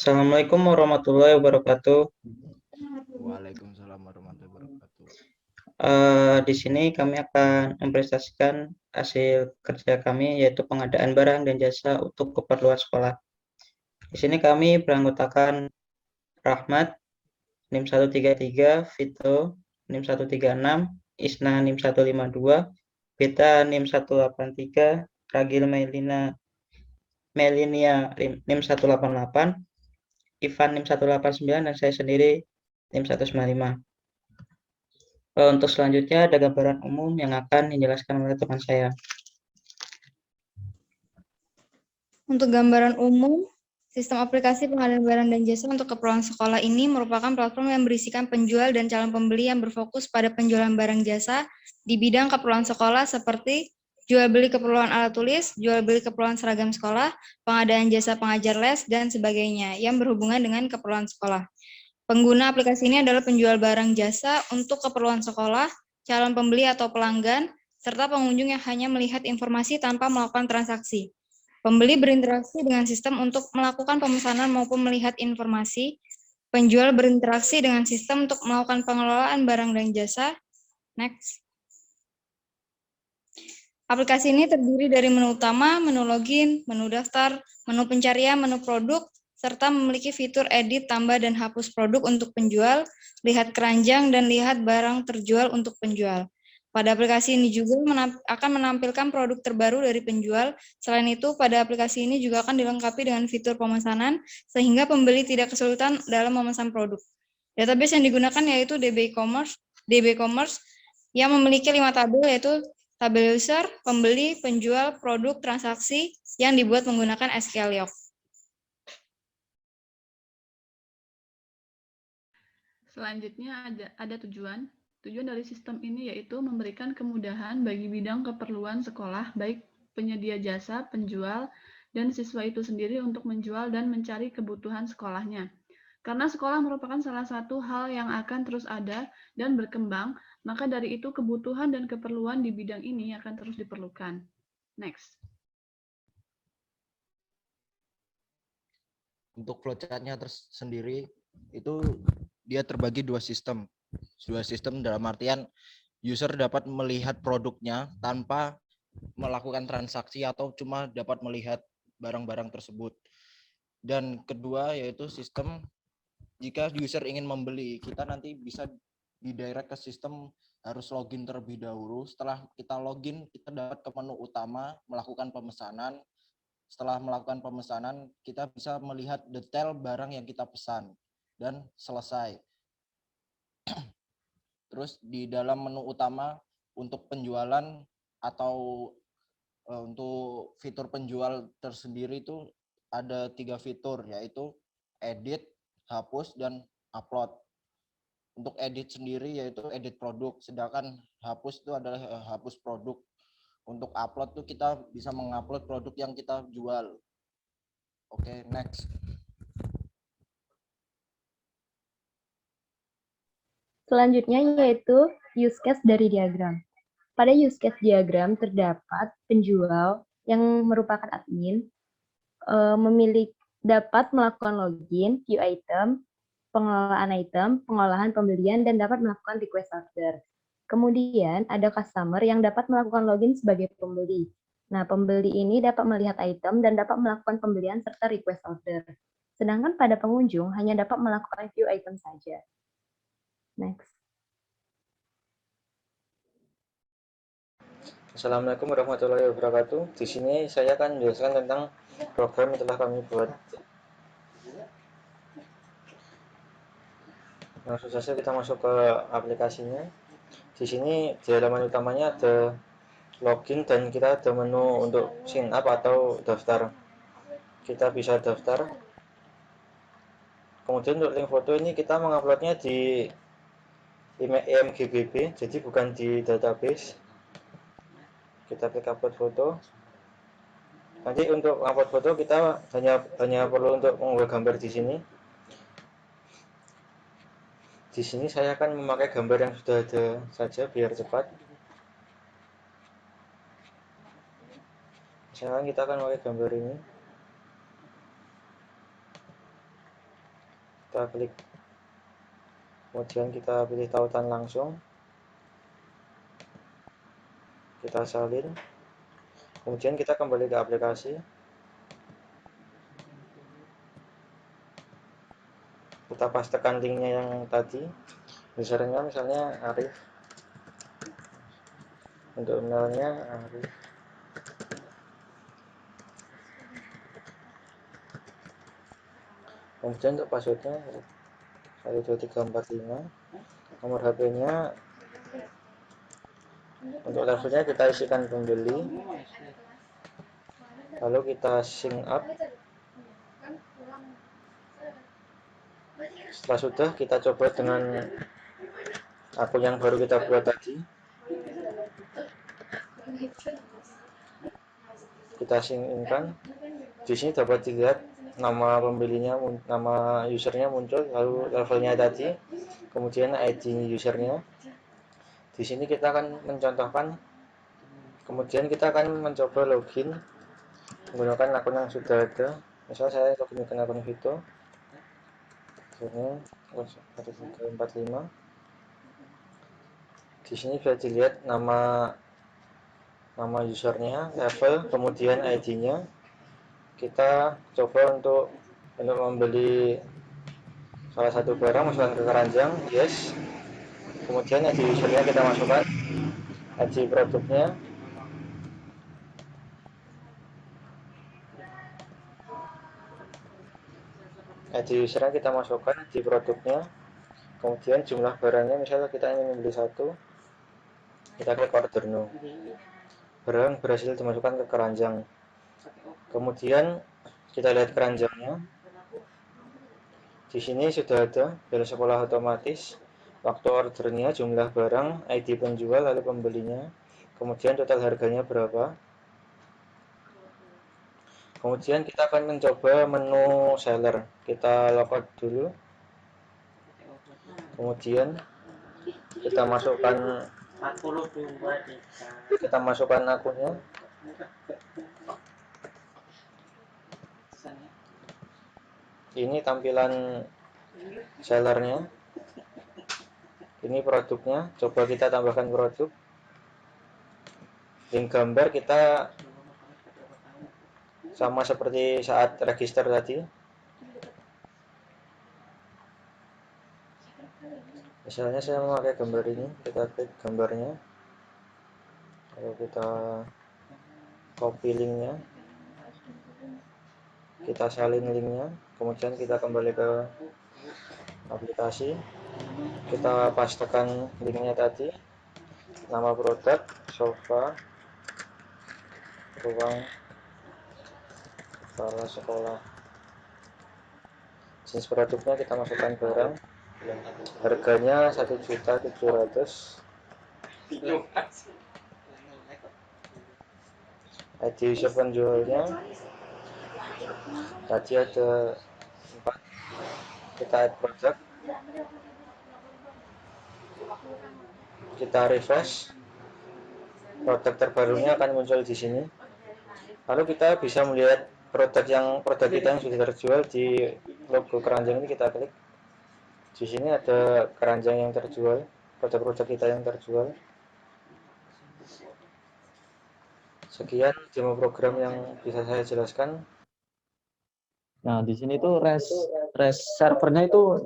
Assalamualaikum warahmatullahi wabarakatuh. Waalaikumsalam warahmatullahi wabarakatuh. Di sini kami akan mempresentasikan hasil kerja kami, yaitu pengadaan barang dan jasa untuk keperluan sekolah. Di sini kami beranggotakan Rahmat, NIM 133, Vito, NIM 136, Isna NIM 152, Beta NIM 183, Ragil Melinia NIM 188, Ivan NIM 189, dan saya sendiri NIM 195. Untuk selanjutnya ada gambaran umum yang akan dijelaskan oleh teman saya. Untuk gambaran umum, sistem aplikasi pengadaan barang dan jasa untuk keperluan sekolah ini merupakan platform yang berisikan penjual dan calon pembeli yang berfokus pada penjualan barang jasa di bidang keperluan sekolah seperti jual beli keperluan alat tulis, jual beli keperluan seragam sekolah, pengadaan jasa pengajar les, dan sebagainya yang berhubungan dengan keperluan sekolah. Pengguna aplikasi ini adalah penjual barang jasa untuk keperluan sekolah, calon pembeli atau pelanggan, serta pengunjung yang hanya melihat informasi tanpa melakukan transaksi. Pembeli berinteraksi dengan sistem untuk melakukan pemesanan maupun melihat informasi. Penjual berinteraksi dengan sistem untuk melakukan pengelolaan barang dan jasa. Next. Aplikasi ini terdiri dari menu utama, menu login, menu daftar, menu pencarian, menu produk, serta memiliki fitur edit, tambah, dan hapus produk untuk penjual, lihat keranjang, dan lihat barang terjual untuk penjual. Pada aplikasi ini juga akan menampilkan produk terbaru dari penjual. Selain itu, pada aplikasi ini juga akan dilengkapi dengan fitur pemesanan, sehingga pembeli tidak kesulitan dalam memesan produk. Database yang digunakan yaitu DB Commerce, yang memiliki 5 tabel, yaitu tabel user, pembeli, penjual, produk, transaksi, yang dibuat menggunakan SQL Yoke. Selanjutnya ada tujuan. Tujuan dari sistem ini yaitu memberikan kemudahan bagi bidang keperluan sekolah, baik penyedia jasa, penjual, dan siswa itu sendiri untuk menjual dan mencari kebutuhan sekolahnya. Karena sekolah merupakan salah satu hal yang akan terus ada dan berkembang, maka dari itu kebutuhan dan keperluan di bidang ini akan terus diperlukan. Next. Untuk flowchart-nya tersendiri itu dia terbagi dua sistem. Dua sistem dalam artian user dapat melihat produknya tanpa melakukan transaksi atau cuma dapat melihat barang-barang tersebut. Dan kedua yaitu sistem jika user ingin membeli, kita nanti bisa didirect ke sistem harus login terlebih dahulu. Setelah kita login, kita dapat ke menu utama, melakukan pemesanan. Setelah melakukan pemesanan, kita bisa melihat detail barang yang kita pesan dan selesai. Terus di dalam menu utama untuk penjualan atau untuk fitur penjual tersendiri itu ada 3 fitur, yaitu edit, hapus, dan upload. Untuk edit sendiri yaitu edit produk, sedangkan hapus itu adalah hapus produk. Untuk upload tuh kita bisa mengupload produk yang kita jual. Oke, next. Selanjutnya yaitu use case dari diagram. Pada use case diagram terdapat penjual yang merupakan admin, dapat melakukan login, view item, pengelolaan item, pengolahan pembelian, dan dapat melakukan request order. Kemudian ada customer yang dapat melakukan login sebagai pembeli. Nah, pembeli ini dapat melihat item dan dapat melakukan pembelian serta request order. Sedangkan pada pengunjung hanya dapat melakukan view item saja. Next. Assalamualaikum warahmatullahi wabarakatuh. Di sini saya akan menjelaskan tentang program yang telah kami buat. Langsung saja kita masuk ke aplikasinya. Di sini di halaman utamanya ada login dan kita ada menu untuk sign up atau daftar. Kita bisa daftar. Kemudian untuk link foto ini kita menguploadnya di IMGBB, jadi bukan di database. Kita klik upload foto. Nanti untuk upload foto kita hanya perlu untuk mengunggah gambar di sini. Di sini saya akan memakai gambar yang sudah ada saja biar cepat. Misalkan kita akan memakai gambar ini. kita klik, kemudian kita pilih tautan langsung, kita salin, kemudian kita kembali ke aplikasi, kita pastekan linknya yang tadi, usernya misalnya Arif, untuk emailnya Arif, kemudian untuk passwordnya 12345, nomor HP-nya, untuk levelnya kita isikan pembeli, lalu kita sync up. Setelah sudah, kita coba dengan akun yang baru kita buat tadi, kita sync in kan. Di sini dapat dilihat nama pembelinya, nama usernya muncul, lalu levelnya tadi, kemudian ID usernya. Di sini kita akan mencontohkan, kemudian kita akan mencoba login menggunakan akun yang sudah ada. Misal saya login dengan akun Vito, ini 1345. Di sini bisa dilihat nama usernya, level, kemudian ID-nya. Kita coba untuk membeli salah satu barang, masukkan ke keranjang, yes. Kemudian ID usernya kita masukkan, ID produknya, ID usernya kita masukkan, ID produknya, kemudian jumlah barangnya, misalnya kita ingin membeli 1, kita klik order now. Barang berhasil dimasukkan ke keranjang. Kemudian kita lihat keranjangnya. Di sini sudah ada bel sekolah otomatis, waktu ordernya, jumlah barang, ID penjual, lalu pembelinya, kemudian total harganya berapa. Kemudian kita akan mencoba menu seller. Kita logout dulu. Kemudian kita masukkan akunnya. Ini tampilan sellernya. Ini produknya. Coba kita tambahkan produk. Link gambar kita sama seperti saat register tadi. Misalnya saya memakai gambar ini, kita klik gambarnya, lalu kita copy linknya, kita salin linknya, kemudian kita kembali ke aplikasi, kita pastekan linknya tadi, nama produk, sofa, ruang kepala sekolah, jenis produknya kita masukkan barang, harganya 1.700.000, ID user penjualnya tadi ada 4, kita add produk, kita refresh, produk terbarunya akan muncul di sini. Lalu kita bisa melihat produk kita yang sudah terjual. Di logo keranjang ini kita klik. Di sini ada keranjang yang terjual, produk-produk kita yang terjual. Sekian demo program yang bisa saya jelaskan. Nah, di sini tuh res servernya itu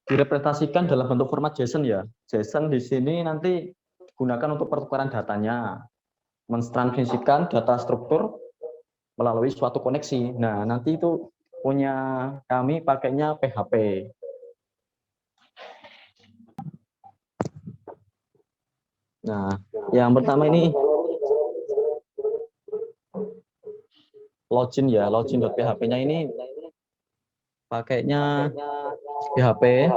direpresentasikan dalam bentuk format JSON ya. JSON di sini nanti digunakan untuk pertukaran datanya, mentransmisikan data struktur melalui suatu koneksi. Nah, nanti itu punya kami pakainya PHP. Nah, yang pertama ini login ya, login.php-nya ini pakainya PHP.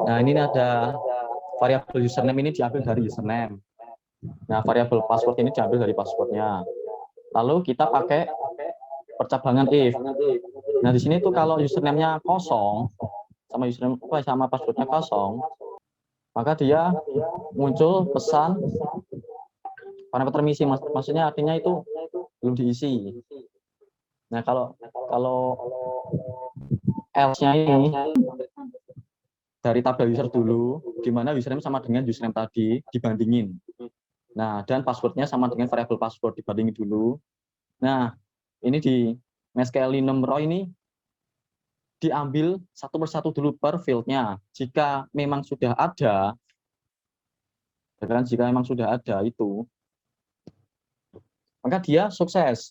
Nah, ini ada variabel username ini diambil dari username. Nah, variabel password ini diambil dari passwordnya. Lalu kita pakai percabangan if. Nah, di sini tuh kalau username-nya kosong sama passwordnya kosong, maka dia muncul pesan parameter misi, maksudnya artinya itu belum diisi. Nah, kalau else-nya ini dari tabel user dulu, di mana username sama dengan username tadi, dibandingin. Nah, dan passwordnya sama dengan variabel password, dibandingin dulu. Nah, ini di MySQL numero ini diambil satu persatu dulu per field-nya. Jika memang sudah ada, jika memang sudah ada itu, maka dia sukses.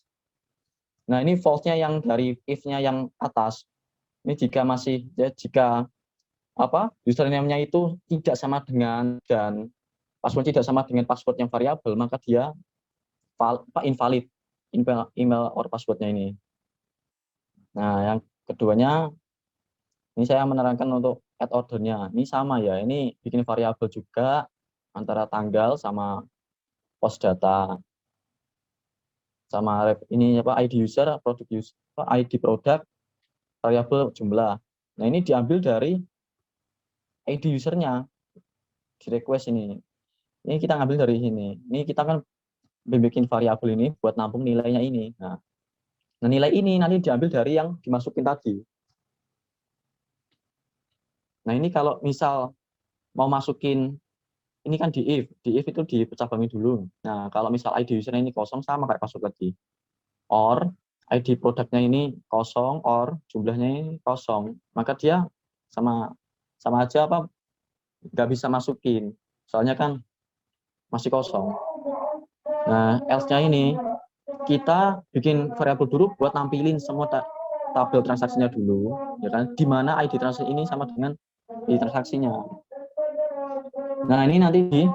Nah, ini false-nya yang dari if-nya yang atas. Ini jika username-nya itu tidak sama dengan dan password tidak sama dengan password yang variabel, maka dia invalid email or password-nya ini. Nah, yang keduanya ini saya menerangkan untuk add order-nya. Ini sama ya, ini bikin variabel juga antara tanggal sama post data. Sama ini ID user, produk user, ID produk, variabel jumlah. Nah, ini diambil dari ID usernya di request ini. Ini kita ngambil dari sini. Ini kita kan bikin variabel ini buat nampung nilainya ini. Nah, nilai ini nanti diambil dari yang dimasukin tadi. Nah, ini kalau misal mau masukin, ini kan di if itu dipecah bagi dulu. Nah, kalau misal ID user ini kosong, sama kayak password lagi. Or ID produknya ini kosong, or jumlahnya ini kosong, maka dia sama aja nggak bisa masukin, soalnya kan masih kosong. Nah, else-nya ini kita bikin variabel dulu buat nampilin semua tabel transaksinya dulu, ya kan? Di mana ID transaksi ini sama dengan ID transaksinya. Nah, ini nanti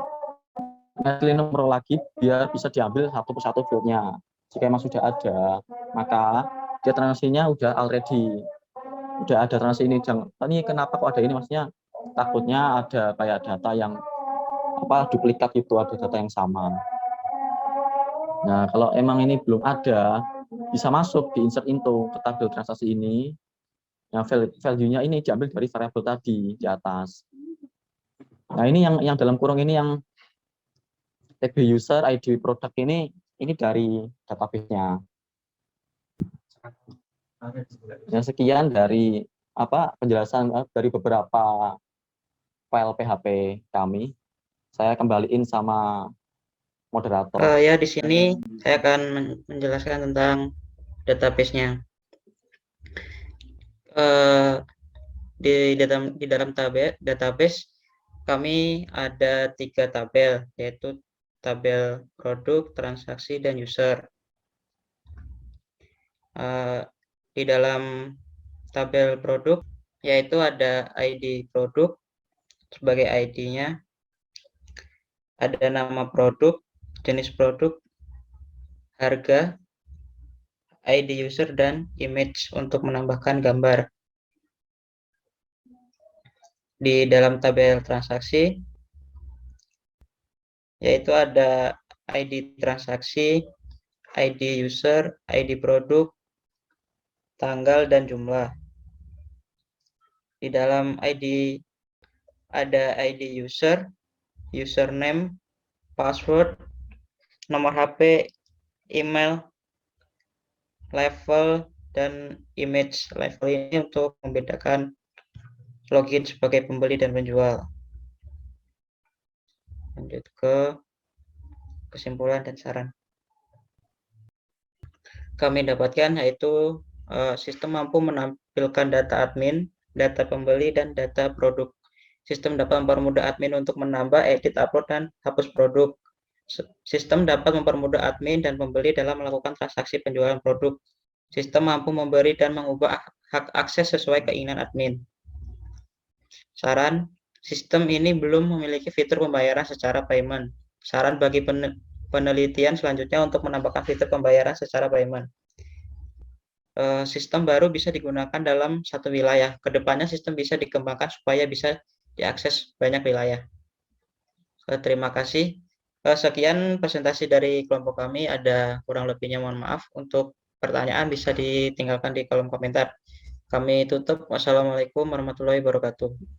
di nomor lagi biar bisa diambil satu persatu field-nya. Jika memang sudah ada, maka dia transaksinya udah ada transaksi ini. Ini kenapa kok ada ini? Maksudnya takutnya ada kayak data yang duplikat itu, ada data yang sama. Nah, kalau emang ini belum ada, bisa masuk di insert into ke tabel transaksi ini. Yang value-nya ini diambil dari variabel tadi di atas. Nah, ini yang dalam kurung ini yang tag user, ID produk ini dari database-nya. Yang sekian dari penjelasan dari beberapa file PHP kami. Saya kembaliin sama moderator. Ya, di sini saya akan menjelaskan tentang database-nya. Di dalam database kami ada 3 tabel, yaitu tabel produk, transaksi, dan user. Di dalam tabel produk, yaitu ada ID produk sebagai ID-nya, ada nama produk, jenis produk, harga, ID user, dan image untuk menambahkan gambar. Di dalam tabel transaksi, yaitu ada ID transaksi, ID user, ID produk, tanggal, dan jumlah. Di dalam ID ada ID user, username, password, nomor HP, email, level, dan image. Level ini untuk membedakan login sebagai pembeli dan penjual. Lanjut ke kesimpulan dan saran. Kami dapatkan yaitu sistem mampu menampilkan data admin, data pembeli, dan data produk. Sistem dapat mempermudah admin untuk menambah, edit, upload, dan hapus produk. Sistem dapat mempermudah admin dan pembeli dalam melakukan transaksi penjualan produk. Sistem mampu memberi dan mengubah hak akses sesuai keinginan admin. Saran, sistem ini belum memiliki fitur pembayaran secara payment. Saran bagi penelitian selanjutnya untuk menambahkan fitur pembayaran secara payment. Sistem baru bisa digunakan dalam satu wilayah. Kedepannya sistem bisa dikembangkan supaya bisa diakses banyak wilayah. Terima kasih. Sekian presentasi dari kelompok kami. Ada kurang lebihnya mohon maaf. Untuk pertanyaan bisa ditinggalkan di kolom komentar. Kami tutup. Wassalamualaikum warahmatullahi wabarakatuh.